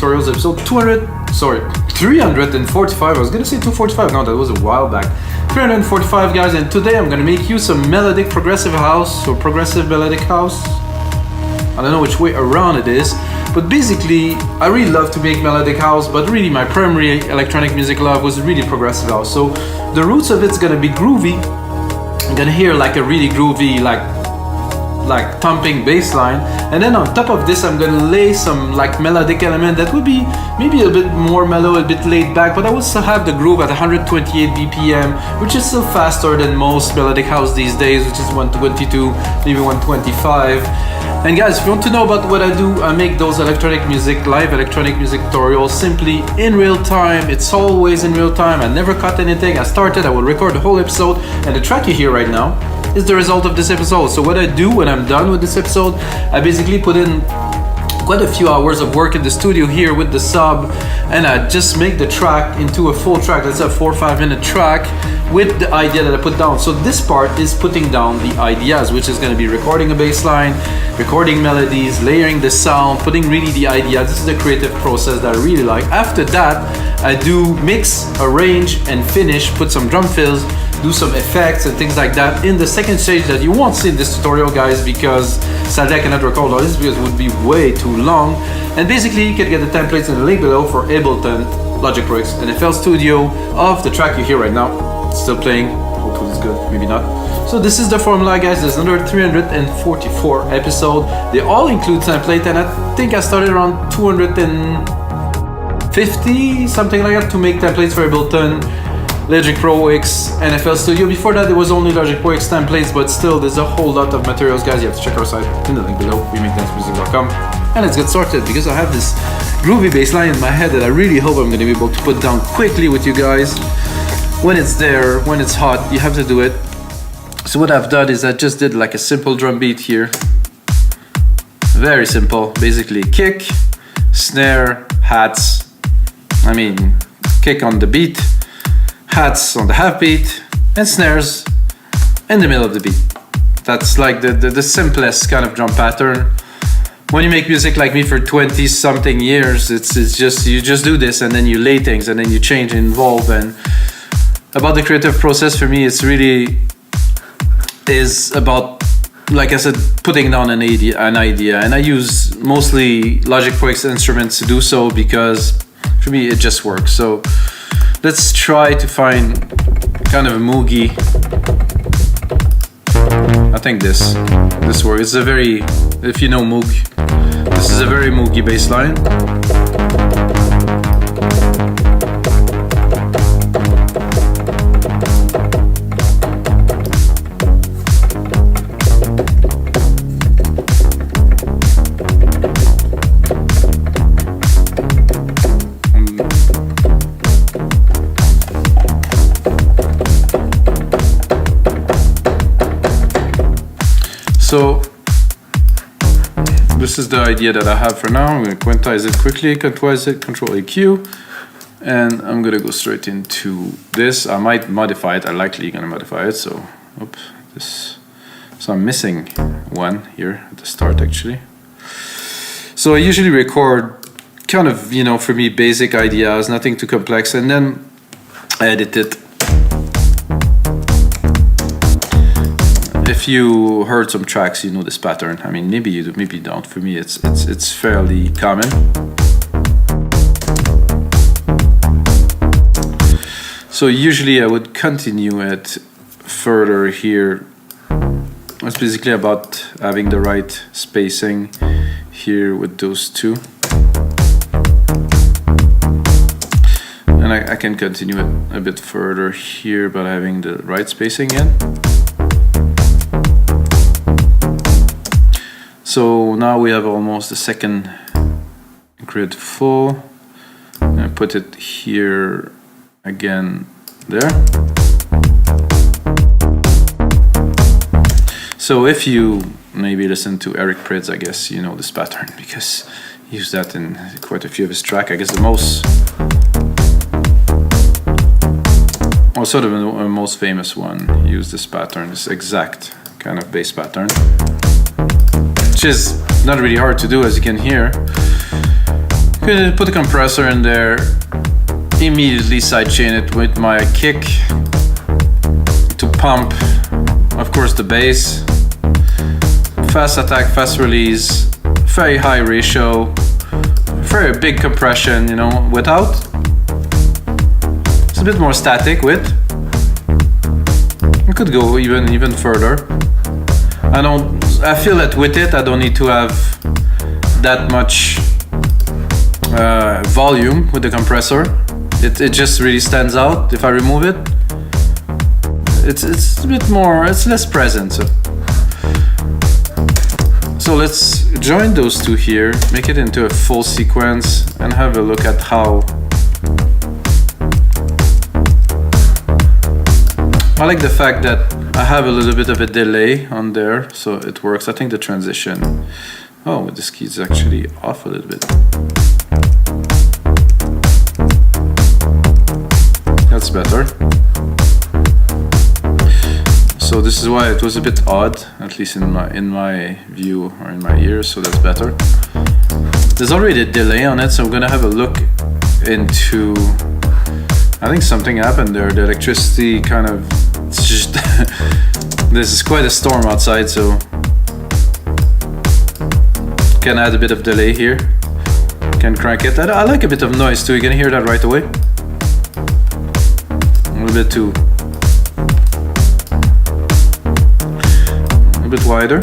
Tutorials episode 345. I was gonna say 245, no, that was a while back. 345 guys, and today I'm gonna make you some melodic progressive house, or progressive melodic house. I don't know which way around it is, but basically I really love to make melodic house, but really my primary electronic music love was really progressive house. So the roots of it's gonna be groovy. I'm gonna hear like a really groovy, like thumping bass line, and then on top of this I'm gonna lay some like melodic element that would be maybe a bit more mellow, a bit laid back, but I would still have the groove at 128 BPM, which is still faster than most melodic house these days, which is 122, maybe 125. And guys, if you want to know about what I do, I make those electronic music, live electronic music tutorials simply in real time. It's always in real time. I never cut anything. I will record the whole episode, and the track you hear right now is the result of this episode. So what I do when I'm done with this episode, I basically put in quite a few hours of work in the studio here with the sub, and I just make the track into a full track. That's a 4 or 5 minute track with the idea that I put down. So this part is putting down the ideas, which is going to be recording a bass line, recording melodies, layering the sound, putting really the idea. This is the creative process that I really like. After that, I do mix, arrange, and finish, put some drum fills, do some effects and things like that in the second stage that you won't see in this tutorial, guys, because sadly I cannot record all this because it would be way too long. And basically you can get the templates in the link below for Ableton, Logic Pro X, and FL Studio of the track you hear right now. It's still playing, hopefully it's good, maybe not. So this is the formula, guys. There's another 344 episode. They all include template, and I think I started around 250, something like that, to make templates for Ableton, Logic Pro X, and FL Studio. Before that, there was only Logic Pro X templates, but still, there's a whole lot of materials, guys. You have to check our site in the link below, rhythmicdancemusic.com. And let's get started, because I have this groovy bass line in my head that I really hope I'm going to be able to put down quickly with you guys. When it's there, when it's hot, you have to do it. So what I've done is I just did like a simple drum beat here. Very simple, basically kick, snare, hats. Kick on the beat, hats on the half beat, and snares in the middle of the beat. That's like the simplest kind of drum pattern. When you make music like me for 20 something years, it's just, you just do this, and then you lay things, and then you change and evolve. And about the creative process, for me, it's really is about, like I said, putting down an idea, and I use mostly Logic Pro X instruments to do so, because for me it just works. So let's try to find kind of a moogie. I think this works. It's a very, if you know Moog, this is a very moogie bass line. So this is the idea that I have for now. I'm going to quantize it quickly, quantize it, Control AQ, and I'm going to go straight into this. I might modify it. I'm likely going to modify it. So, So I'm missing one here at the start, actually. So I usually record kind of, for me, basic ideas, nothing too complex, and then I edit it. If you heard some tracks, you know this pattern. Maybe you do, maybe you don't. For me, it's fairly common. So usually I would continue it further here. It's basically about having the right spacing here with those two. And I can continue it a bit further here by having the right spacing in. So now we have almost the second grid full. I put it here again there. So if you maybe listen to Eric Prydz, I guess you know this pattern, because he used that in quite a few of his tracks. I guess the most famous one, he used this pattern, this exact kind of bass pattern, which is not really hard to do, as you can hear. Gonna put a compressor in there, immediately sidechain it with my kick to pump, of course, the bass. Fast attack, fast release, very high ratio, very big compression, you know, without. It's a bit more static with. I could go even further. I feel that with it, I don't need to have that much volume with the compressor. It just really stands out. If I remove it, it's a bit more, it's less present. So let's join those two here, make it into a full sequence, and have a look at how. I like the fact that I have a little bit of a delay on there, so it works. I think the transition, oh, this key is actually off a little bit. That's better. So this is why it was a bit odd, at least in my view or in my ears, so that's better. There's already a delay on it, so I'm gonna have a look into, I think something happened there. The electricity kind of, it's just, this is quite a storm outside, so can add a bit of delay here. Can crank it. I like a bit of noise too, you can hear that right away. A little bit too. A bit wider.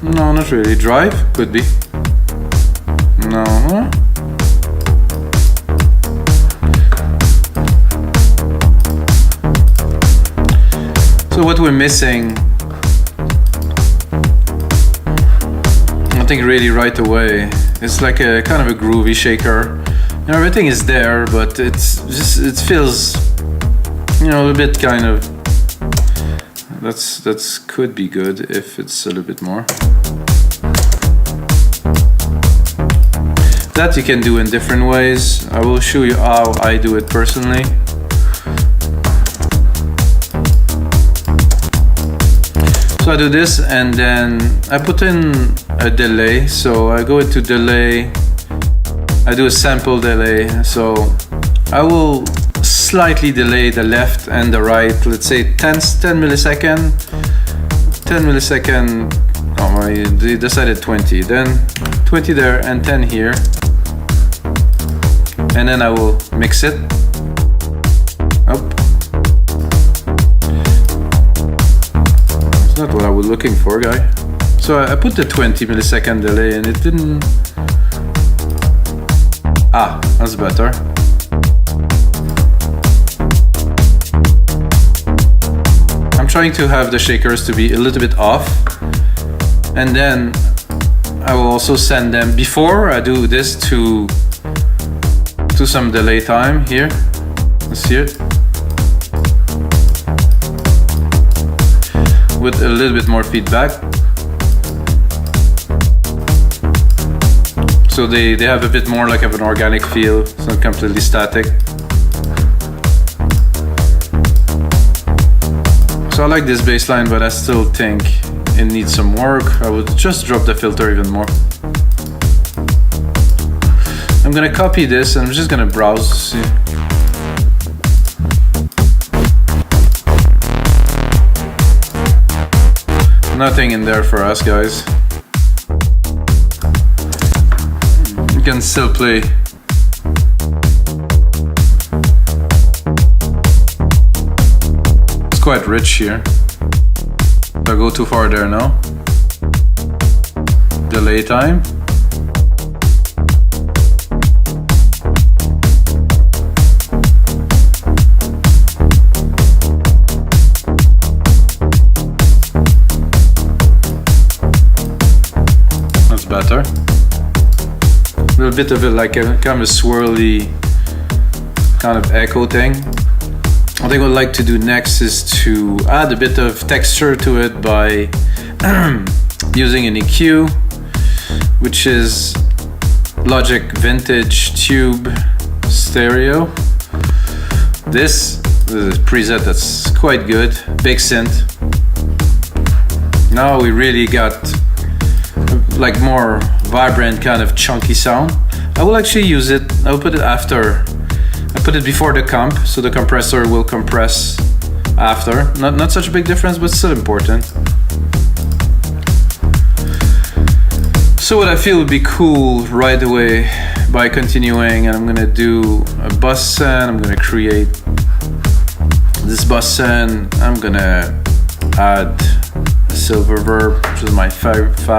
No, not really. Drive? Could be. No. So what we're missing, I think really right away, it's like a kind of a groovy shaker. You know, everything is there, but it's just, it feels, you know, a bit kind of, that's could be good if it's a little bit more. That you can do in different ways. I will show you how I do it personally. So I do this and then I put in a delay. So I go into delay, I do a sample delay. So I will slightly delay the left and the right, let's say 10 millisecond, 10 millisecond, oh, I decided 20, then 20 there and 10 here. And then I will mix it up. It's not what I was looking for, guy. So I put the 20 millisecond delay and it didn't. Ah, that's better. I'm trying to have the shakers to be a little bit off, and then I will also send them before I do this to some delay time here. Let's see it. With a little bit more feedback. So they have a bit more like of an organic feel. It's not completely static. So I like this bass line, but I still think it needs some work. I would just drop the filter even more. I'm gonna copy this and I'm just gonna browse to see. Nothing in there for us, guys. You can still play. It's quite rich here. If I go too far there now. Delay time. Better. A little bit of it like a kind of a swirly kind of echo thing. I think what I'd like to do next is to add a bit of texture to it by using an EQ, which is Logic Vintage Tube Stereo. This is a preset that's quite good, big synth. Now we really got like more vibrant kind of chunky sound, I will actually use it. I'll put it after. I put it before the comp, so the compressor will compress after. Not such a big difference, but still important. So what I feel would be cool right away by continuing, and I'm gonna do a bus send. I'm gonna create this bus send. I'm gonna add a silver verb, which is my favorite.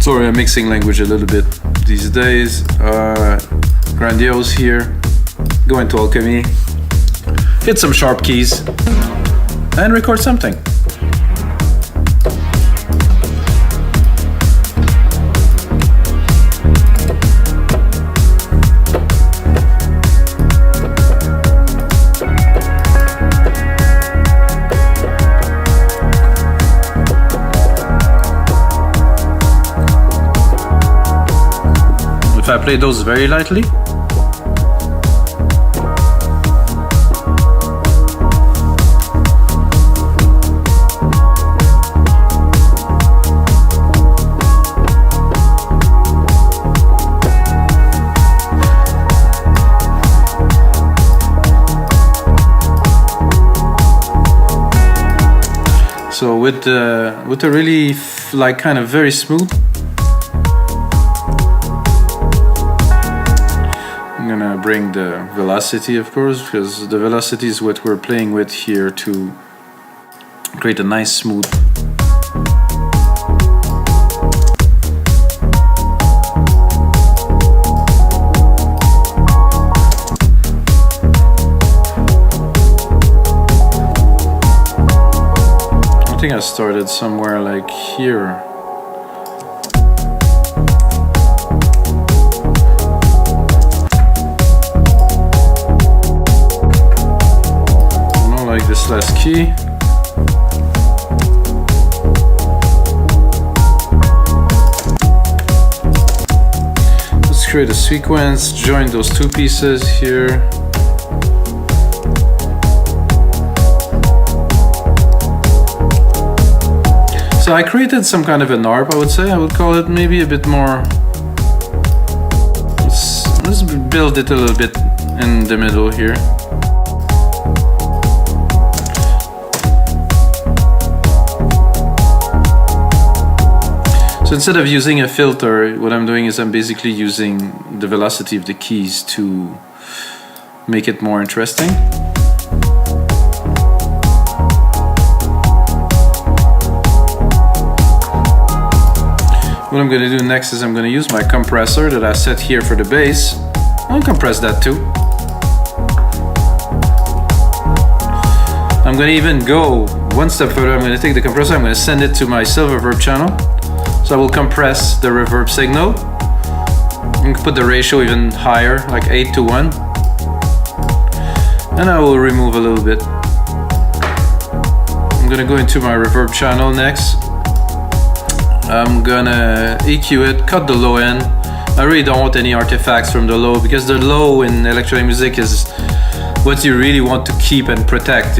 Sorry, I'm mixing language a little bit these days. Grandiose here. Go into Alchemy. Hit some sharp keys and record something. If I play those very lightly, so with the really like kind of very smooth, I'm gonna bring the velocity, of course, because the velocity is what we're playing with here to create a nice smooth. I think I started somewhere like here. Like this last key. Let's create a sequence, join those two pieces here. So I created some kind of an ARP, I would say. I would call it maybe a bit more. Let's build it a little bit in the middle here. So instead of using a filter, what I'm doing is I'm basically using the velocity of the keys to make it more interesting. What I'm going to do next is I'm going to use my compressor that I set here for the bass. I'll compress that too. I'm going to even go one step further. I'm going to take the compressor, I'm going to send it to my silver verb channel. So I will compress the reverb signal and put the ratio even higher, like 8:1. And I will remove a little bit. I'm gonna go into my reverb channel next. I'm gonna EQ it, cut the low end. I really don't want any artifacts from the low, because the low in electronic music is what you really want to keep and protect.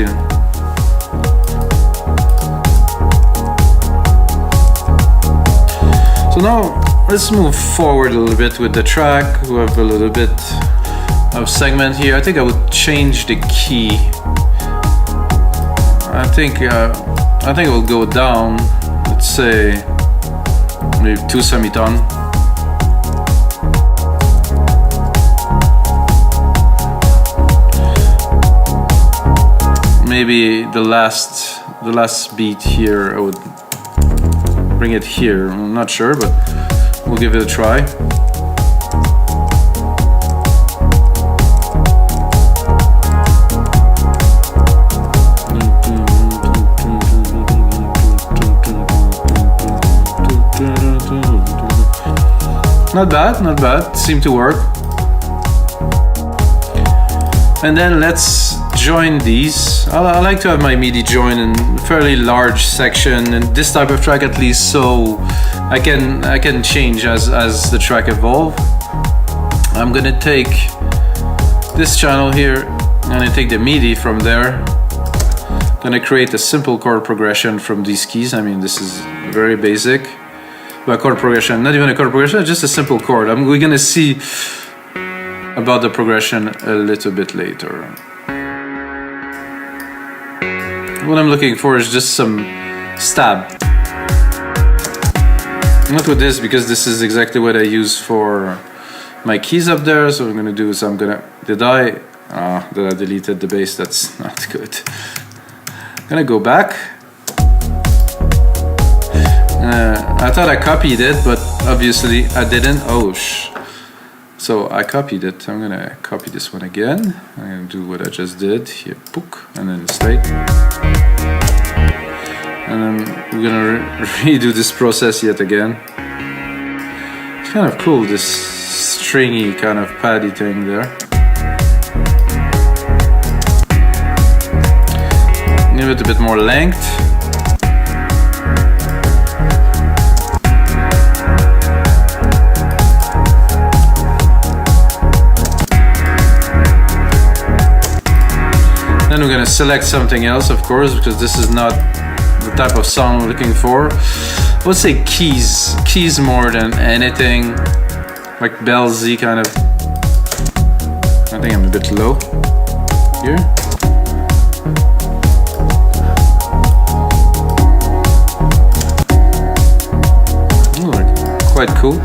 So now let's move forward a little bit with the track. We have a little bit of segment here. I think I would change the key. I think it will go down. Let's say maybe 2 semitone. Maybe the last beat here, I would bring it here. I'm not sure, but we'll give it a try. Not bad, not bad. Seemed to work. And then let's join these. I like to have my MIDI join in a fairly large section, and this type of track at least, so I can change as the track evolves. I'm gonna take this channel here, I'm gonna take the MIDI from there. Gonna create a simple chord progression from these keys. I mean, this is very basic. But chord progression, not even a chord progression, just a simple chord. We're gonna see about the progression a little bit later. What I'm looking for is just some stab. Not with this, because this is exactly what I use for my keys up there. So what I'm gonna do is did I deleted the bass? That's not good. I'm gonna go back. I thought I copied it, but obviously I didn't. So I copied it. I'm gonna copy this one again. I'm gonna do what I just did here, book, and then straight. And then we're gonna redo this process yet again. It's kind of cool, this stringy kind of paddy thing there. Give it a bit more length. Then we're gonna select something else, of course, because this is not the type of sound we're looking for. Let's say keys more than anything, like bellsy kind of. I think I'm a bit low here. Quite cool.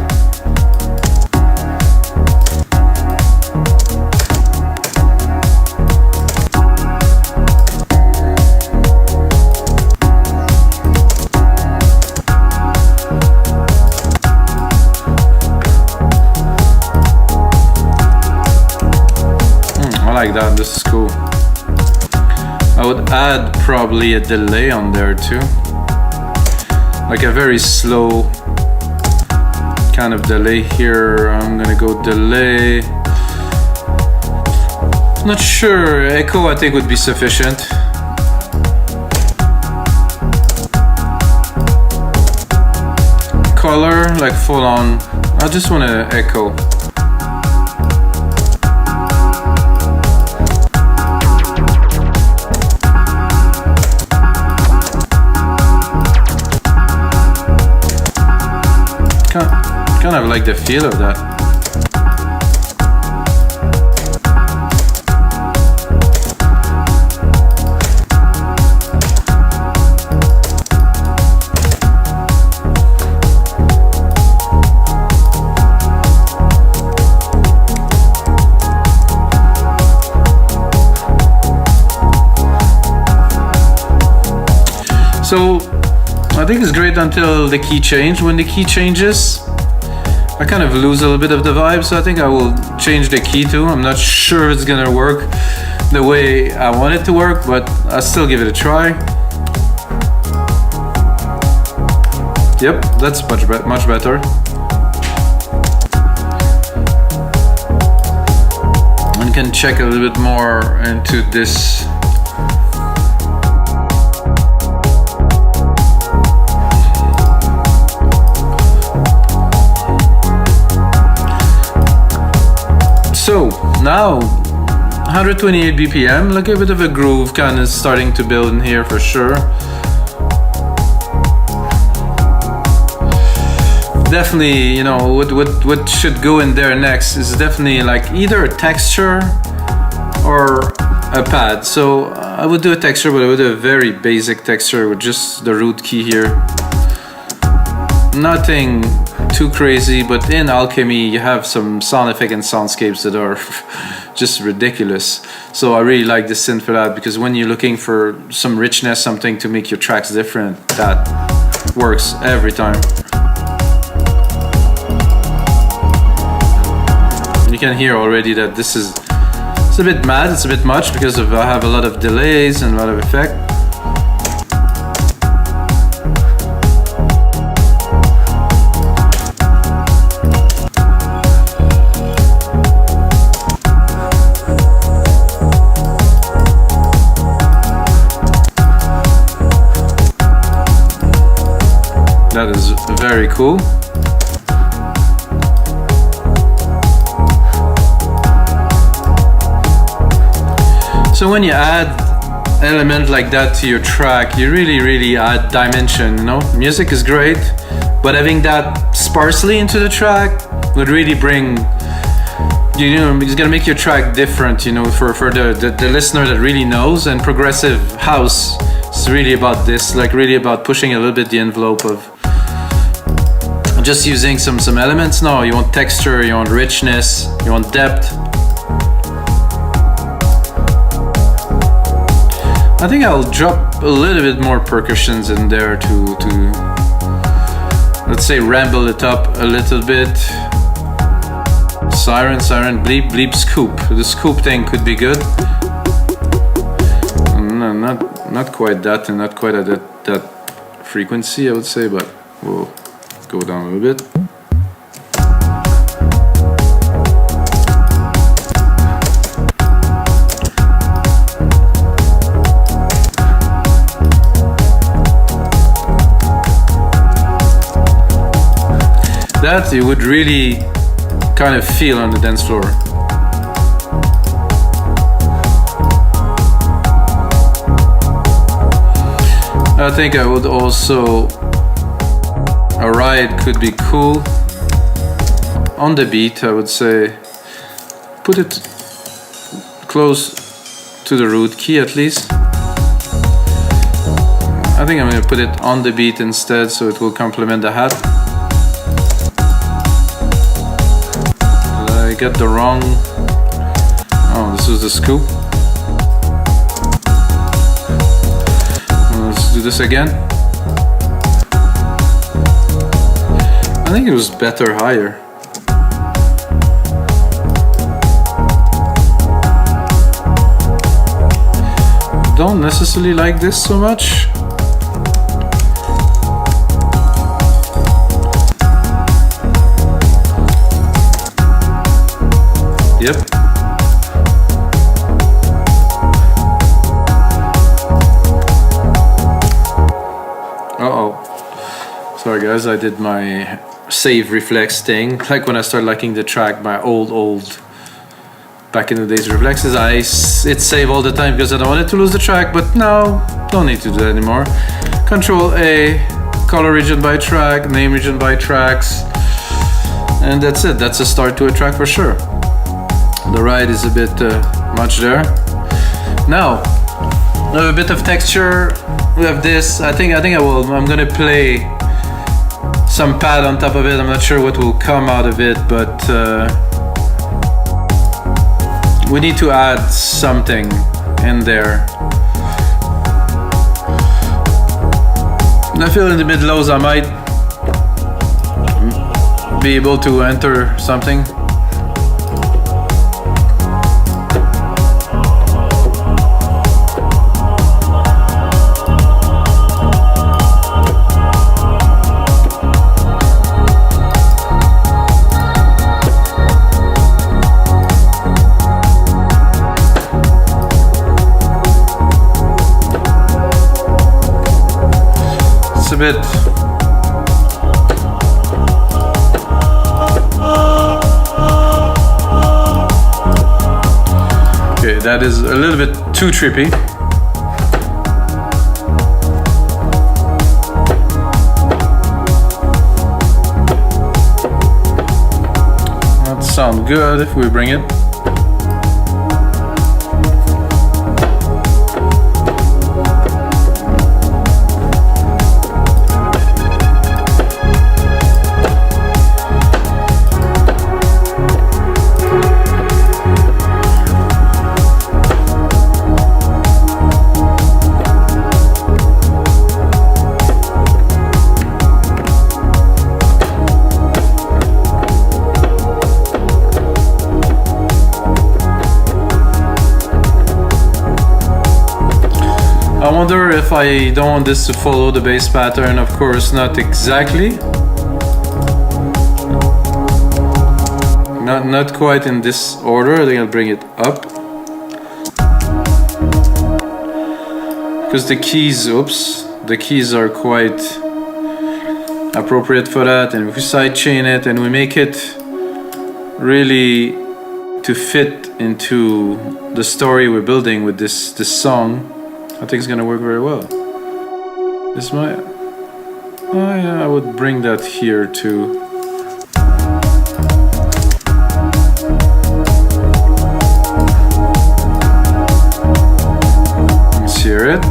I like that, this is cool. I would add probably a delay on there too. Like a very slow kind of delay here. I'm gonna go delay. Not sure, echo I think would be sufficient. Color, like full on. I just want to echo. Kind of like the feel of that. So I think it's great until the key change. When the key changes, I kind of lose a little bit of the vibe, so I think I will change the key too. I'm not sure it's gonna work the way I want it to work, but I'll still give it a try. Yep, that's much better. And can check a little bit more into this. So now 128 BPM, like a bit of a groove kind of starting to build in here for sure. Definitely, you know, what should go in there next is definitely like either a texture or a pad. So I would do a texture, but I would do a very basic texture with just the root key here. Nothing too crazy, but in Alchemy you have some sound effect and soundscapes that are just ridiculous. So I really like this synth for that, because when you're looking for some richness, something to make your tracks different, that works every time. You can hear already that it's a bit mad, it's a bit much, because I have a lot of delays and a lot of effect. That is very cool. So when you add element like that to your track, you really add dimension, you know? Music is great, but having that sparsely into the track would really bring, you know, it's gonna make your track different, you know, for the listener that really knows. And progressive house is really about this, like really about pushing a little bit the envelope of just using some elements. No, you want texture, you want richness, you want depth. I think I'll drop a little bit more percussions in there to let's say ramble it up a little bit. Siren, bleep, bleep, scoop. The scoop thing could be good. No, not quite that, and not quite at that frequency, I would say, but we'll go down a little bit. That you would really kind of feel on the dance floor. I think I would also, a ride could be cool on the beat. I would say put it close to the root key at least. I think I'm going to put it on the beat instead, so it will complement the hat. I got the wrong, oh, this was the scoop. Let's do this again. I think it was better higher. Don't necessarily like this so much. Yep. Uh-oh. Sorry guys, I did my save reflex thing. Like when I started liking the track, my old back in the days reflexes, it save all the time because I don't want it to lose the track, but now don't need to do that anymore. Control A, color region by track, name region by tracks, and that's it. That's a start to a track for sure. The ride is a bit much there. Now, we have a bit of texture. We have this. I think I'm gonna play some pad on top of it. I'm not sure what will come out of it, but we need to add something in there. And I feel in the mid lows I might be able to enter something. A bit. Okay, that is a little bit too trippy. That sounds good if we bring it. I wonder if I don't want this to follow the bass pattern. Of course, not exactly. Not quite in this order. I think I'll bring it up. Because the keys are quite appropriate for that. And if we sidechain it and we make it really to fit into the story we're building with this song, I think it's gonna work very well. This might... Oh yeah, I would bring that here too. Let's hear it.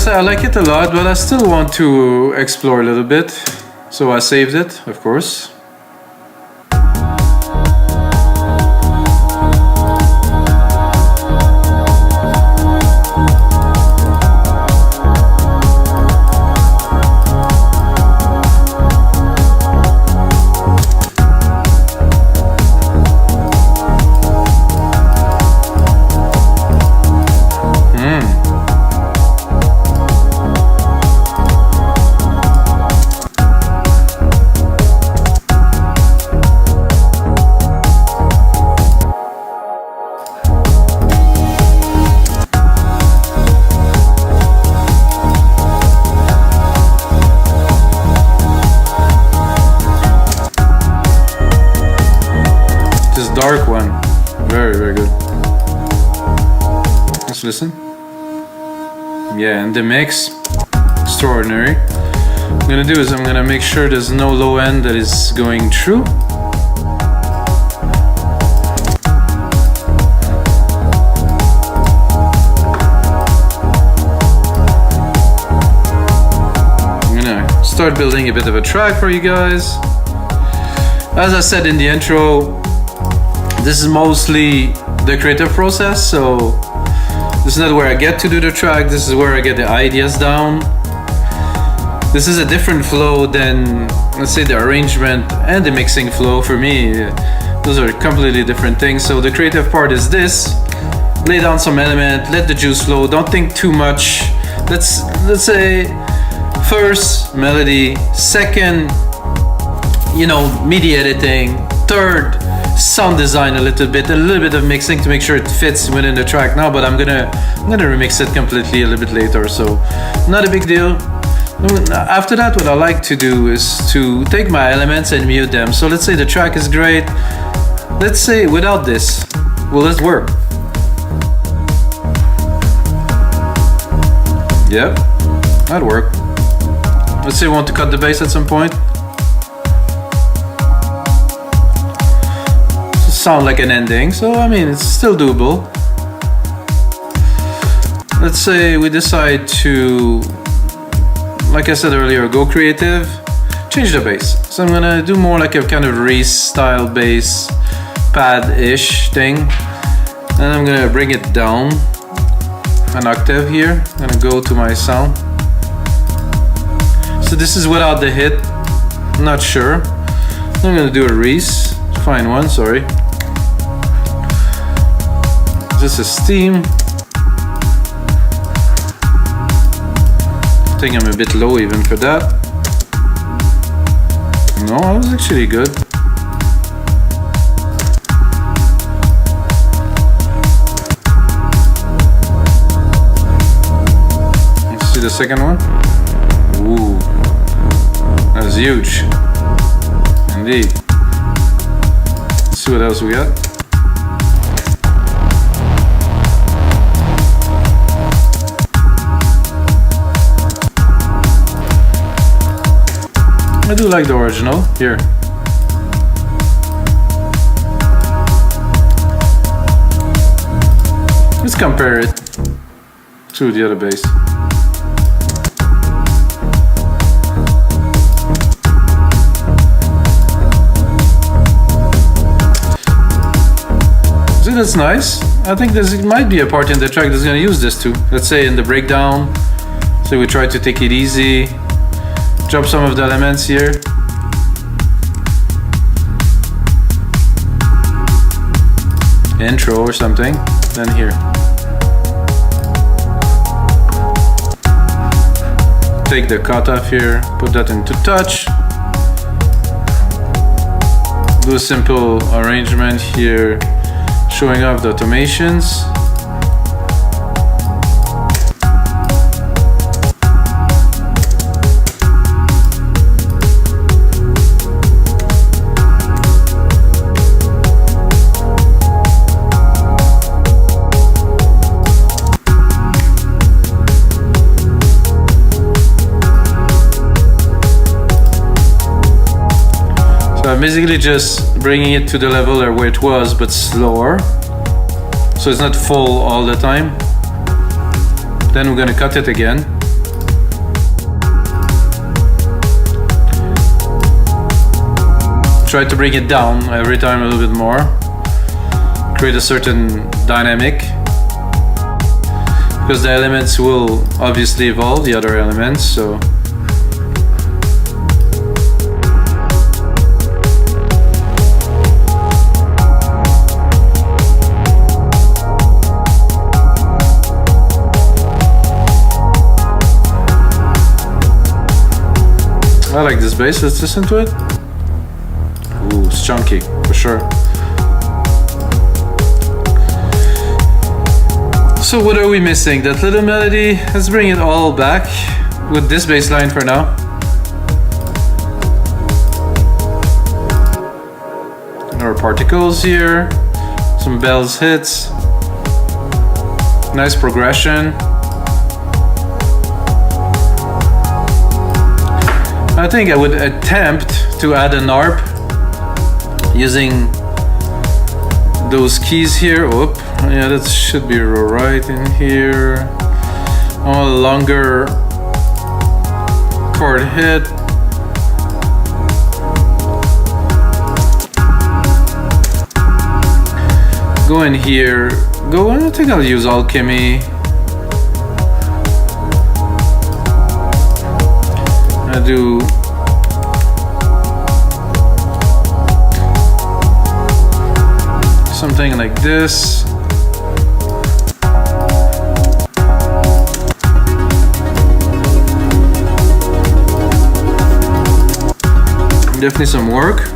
I like it a lot, but I still want to explore a little bit, so I saved it, of course. Dark one, very, very good. Let's listen. Yeah, and the mix, extraordinary. What I'm gonna do is I'm gonna make sure there's no low end that is going through. I'm gonna start building a bit of a track for you guys. As I said in the intro, this is mostly the creative process, so this is not where I get to do the track, this is where I get the ideas down. This is a different flow than, let's say, the arrangement and the mixing flow. For me, those are completely different things. So the creative part is this: lay down some element, let the juice flow, don't think too much. Let's say first melody, second, you know, MIDI editing, third sound design a little bit of mixing to make sure it fits within the track now, but I'm gonna remix it completely a little bit later, so not a big deal. After that, what I like to do is to take my elements and mute them. So let's say the track is great. Let's say without this, will it work? Yep, that'd work. Let's say we want to cut the bass at some point. Sound like an ending, so I mean, it's still doable. Let's say we decide to, like I said earlier, go creative, change the bass. So I'm gonna do more like a kind of Reese style bass pad-ish thing, and I'm gonna bring it down an octave here. I'm gonna go to my sound. So this is without the hit, I'm not sure. I'm gonna do a Reese, fine one, sorry. This is steam. I think I'm a bit low even for that. No, that was actually good. Let's see the second one. Ooh, that's huge. Indeed. Let's see what else we got. I do like the original here. Let's compare it to the other bass. See, that's nice. I think there might be a part in the track that's going to use this too. Let's say in the breakdown. So we try to take it easy. Drop some of the elements here. Intro or something, then here. Take the cutoff here, put that into touch. Do a simple arrangement here, showing off the automations. So I'm basically just bringing it to the level where it was, but slower. So it's not full all the time. Then we're gonna cut it again. Try to bring it down every time a little bit more. Create a certain dynamic. Because the elements will obviously evolve, the other elements, so. I like this bass, let's listen to it. Ooh, it's chunky, for sure. So what are we missing? That little melody, let's bring it all back with this bass line for now. Our particles here, some bells hits, nice progression. I think I would attempt to add an ARP using those keys here. Oop, yeah, that should be right in here. On a longer chord hit. Go in here. Go, I think I'll use Alchemy. I do something like this. Definitely some work.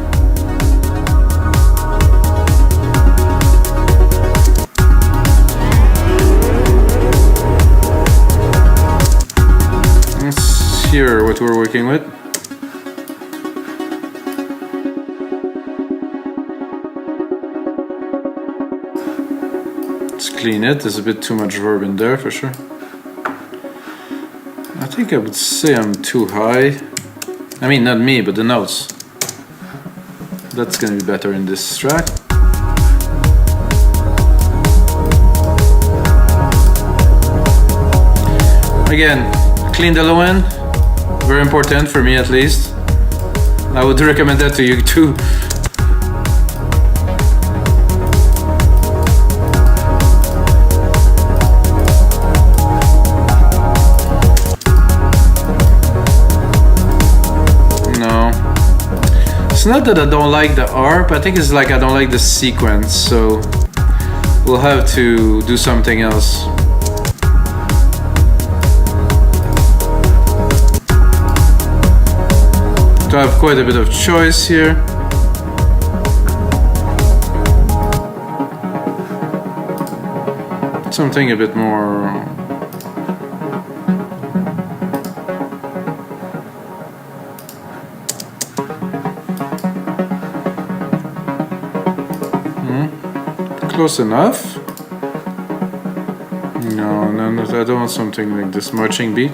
Here what we're working with. Let's clean it. There's a bit too much verb in there for sure. I think I would say I'm too high. I mean, not me, but the notes. That's gonna be better in this track. Again, clean the low end. Very important for me at least. I would recommend that to you too. No. It's not that I don't like the ARP, I think it's like I don't like the sequence, so we'll have to do something else. To have quite a bit of choice here. Something a bit more. Close enough. No, no, I don't want something like this marching beat.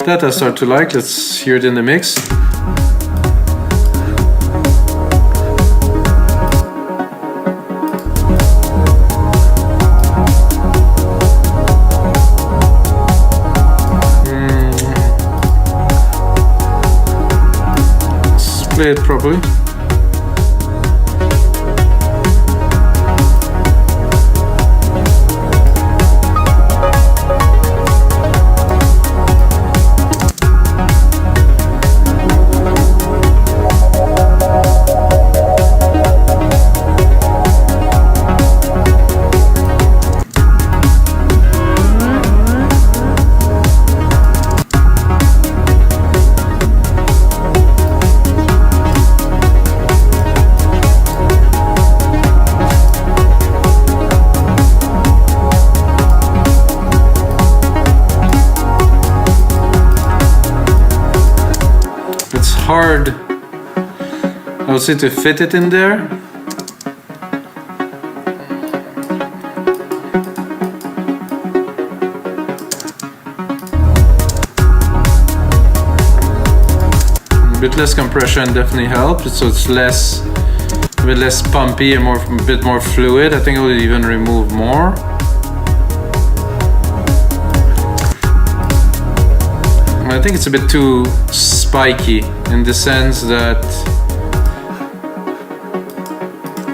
That I start to like. Let's hear it in the mix. Play it properly. Hard, I would say, to fit it in there. A bit less compression definitely helps, so it's a bit less pumpy and a bit more fluid. I think I would even remove more. I think it's a bit too spiky in the sense that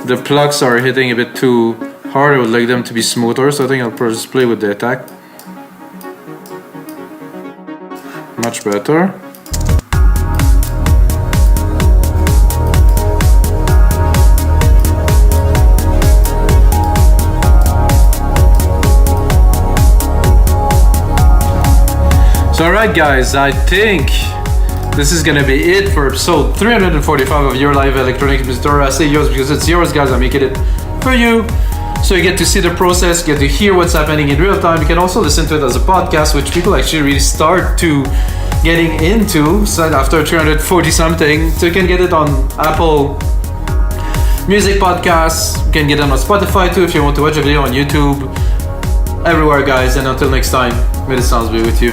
the plucks are hitting a bit too hard. I would like them to be smoother, so I think I'll just play with the attack. Much better. So alright guys, I think this is gonna be it for episode 345 of Your Live Electronic Music Tutorial. I say yours because it's yours, guys. I'm making it for you. So you get to see the process, get to hear what's happening in real time. You can also listen to it as a podcast, which people actually really start to getting into. So after 340 something, so you can get it on Apple Music Podcasts. You can get it on Spotify too if you want to watch a video on YouTube. Everywhere, guys. And until next time, may the sounds be with you.